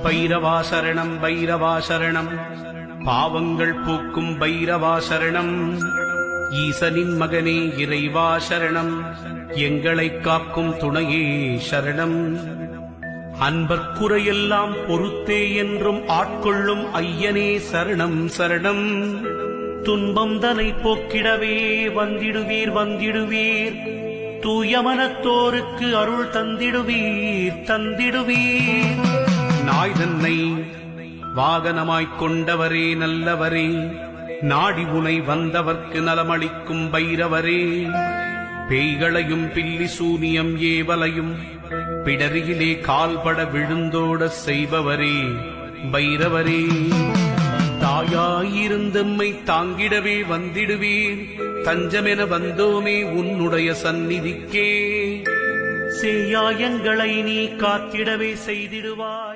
பைரவா சரணம் பைரவா சரணம், பாவங்கள் போக்கும் பைரவா சரணம். ஈசனின் மகனே இறைவா சரணம், எங்களைக் காக்கும் துணையே சரணம். அன்பர்க்குறையெல்லாம் பொறுத்தே என்றும் ஆட்கொள்ளும் ஐயனே சரணம் சரணம். துன்பம் தனை போக்கிடவே வந்திடுவீர் வந்திடுவீர், தூயமனத்தோருக்கு அருள் தந்திடுவீர் தந்திடுவீர். நாய் தன்னை வாகனமாய்க் கொண்டவரே நல்லவரே, நாடி உனை வந்தவர்க்கு நலமளிக்கும் பைரவரே. பேய்களையும் பில்லி சூனியம் ஏவலையும் பிடரியிலே கால்பட விழுந்தோட செய்பவரே பைரவரே. தாயாயிருந்தம்மை தாங்கிடவே வந்திடுவீர், தஞ்சமென வந்தோமே உன்னுடைய சந்நிதிக்கே. சேயாயங்களை நீ காத்திடவே செய்திடுவார்.